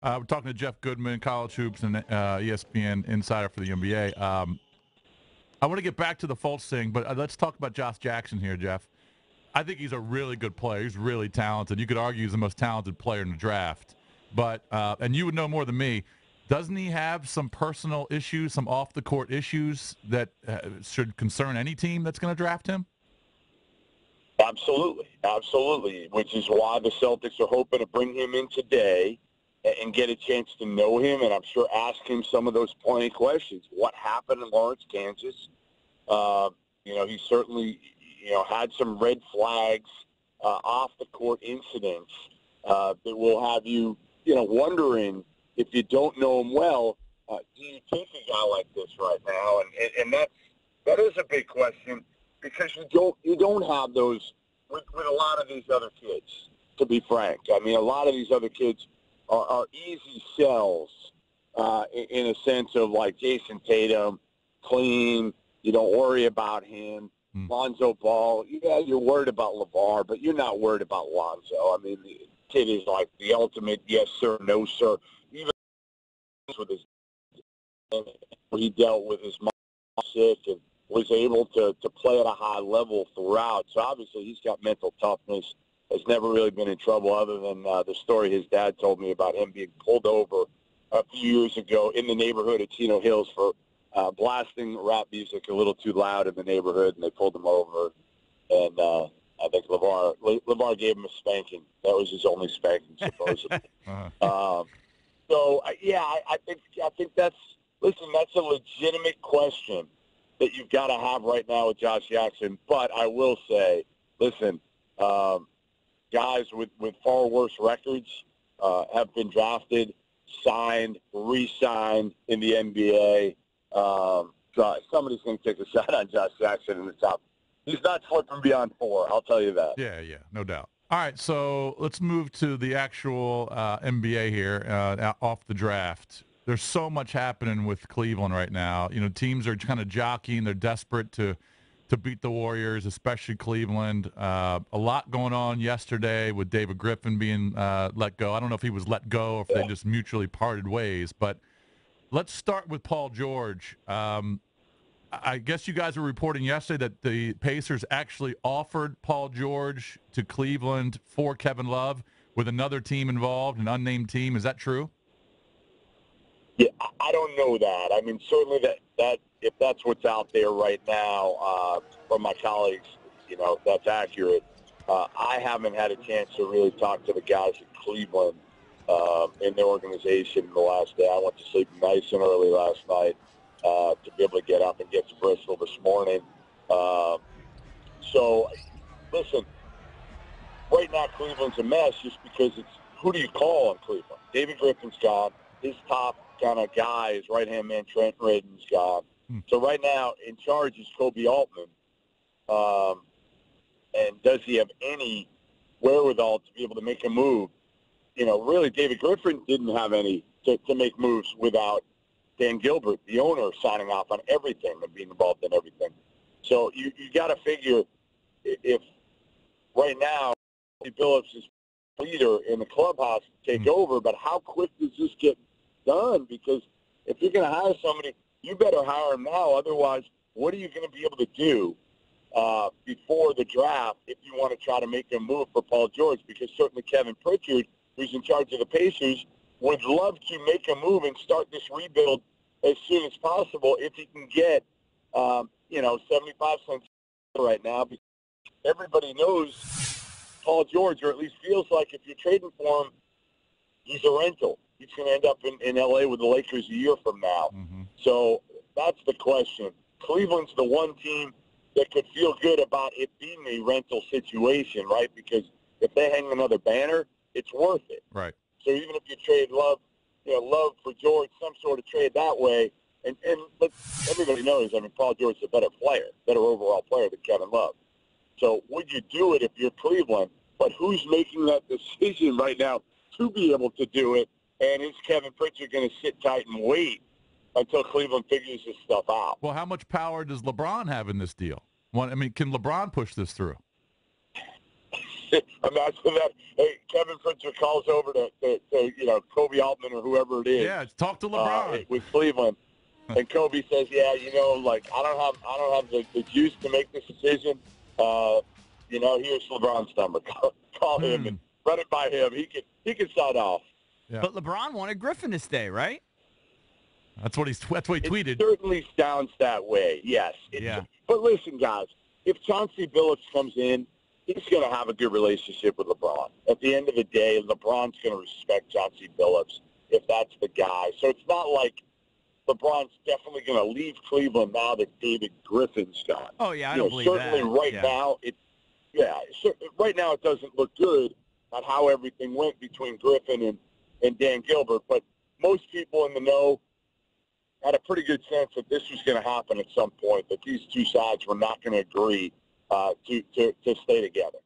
We're talking to Jeff Goodman, college hoops, and ESPN Insider for the NBA. I want to get back to the Fultz thing, but let's talk about Josh Jackson here, Jeff. I think he's a really good player. He's really talented. You could argue he's the most talented player in the draft. But and you would know more than me. Doesn't he have some personal issues, some off-the-court issues that should concern any team that's going to draft him? Absolutely, absolutely, which is why the Celtics are hoping to bring him in today and get a chance to know him, and I'm sure ask him some of those pointed questions. What happened in Lawrence, Kansas? He certainly, had some red flags, off-the-court incidents that will have you, wondering if you don't know him well, do you take a guy like this right now? And that is a big question because you don't have those with a lot of these other kids, to be frank. I mean, a lot of these other kids are easy sells in a sense of like Jason Tatum, clean, you don't worry about him. Lonzo Ball, yeah, you're worried about LeVar, but you're not worried about Lonzo. I mean, the kid is like the ultimate yes sir, no sir. Even with his, he dealt with his mom sick and was able to play at a high level throughout. So obviously he's got mental toughness. Has never really been in trouble other than the story his dad told me about him being pulled over a few years ago in the neighborhood at Chino Hills for blasting rap music a little too loud in the neighborhood, and they pulled him over. And I think LeVar gave him a spanking. That was his only spanking, supposedly. I think that's a legitimate question that you've got to have right now with Josh Jackson. But I will say, listen, guys with far worse records have been drafted, signed, re-signed in the NBA. So somebody's going to take a shot on Josh Jackson in the top. He's not slipping beyond 4, I'll tell you that. Yeah, no doubt. All right, so let's move to the actual NBA here, off the draft. There's so much happening with Cleveland right now. Teams are kind of jockeying. They're desperate to beat the Warriors, especially Cleveland. A lot going on yesterday with David Griffin being let go. I don't know if he was let go or if they just mutually parted ways, but let's start with Paul George. I guess you guys were reporting yesterday that the Pacers actually offered Paul George to Cleveland for Kevin Love with another team involved, an unnamed team. Is that true? Yeah, I don't know that. I mean, certainly that if that's what's out there right now from my colleagues, that's accurate. I haven't had a chance to really talk to the guys at Cleveland in their organization the last day. I went to sleep nice and early last night to be able to get up and get to Bristol this morning. So, listen, right now Cleveland's a mess just because it's who do you call in Cleveland? David Griffin's gone. His top kind of guy, his right-hand man, Trent Redden's gone. So right now in charge is Kobe Altman. And does he have any wherewithal to be able to make a move? Really, David Griffin didn't have any to make moves without Dan Gilbert, the owner, signing off on everything and being involved in everything. So you got to figure if right now Billups is leader in the clubhouse to take over, but how quick does this get done? Because if you're going to hire somebody, you better hire him now. Otherwise, what are you going to be able to do before the draft if you want to try to make a move for Paul George? Because certainly Kevin Pritchard, who's in charge of the Pacers, would love to make a move and start this rebuild as soon as possible if he can get, 75 cents right now. Because everybody knows Paul George, or at least feels like if you're trading for him, he's a rental. He's going to end up in L.A. with the Lakers a year from now. So that's the question. Cleveland's the one team that could feel good about it being a rental situation, right? Because if they hang another banner, it's worth it. Right. So even if you trade Love for George, some sort of trade that way, and but everybody knows, Paul George is a better overall player than Kevin Love. So would you do it if you're Cleveland? But who's making that decision right now to be able to do it? And is Kevin Pritchard going to sit tight and wait until Cleveland figures this stuff out? Well, how much power does LeBron have in this deal? Can LeBron push this through? Imagine that. Hey, Kevin Pritchard calls over to Kobe Altman or whoever it is. Yeah, talk to LeBron with Cleveland, and Kobe says, "Yeah, like I don't have the juice to make this decision. Here's LeBron's number. Call him and run it by him. He can sign off." Yeah. But LeBron wanted Griffin to stay, right? That's what he tweeted. It certainly sounds that way. Yes. But listen, guys, if Chauncey Billups comes in, he's going to have a good relationship with LeBron. At the end of the day, LeBron's going to respect Chauncey Billups if that's the guy. So it's not like LeBron's definitely going to leave Cleveland now that David Griffin's gone. Oh, yeah, I don't believe certainly that. Right now it doesn't look good on how everything went between Griffin and Dan Gilbert. But most people in the know had a pretty good sense that this was going to happen at some point, that these two sides were not going to agree to stay together.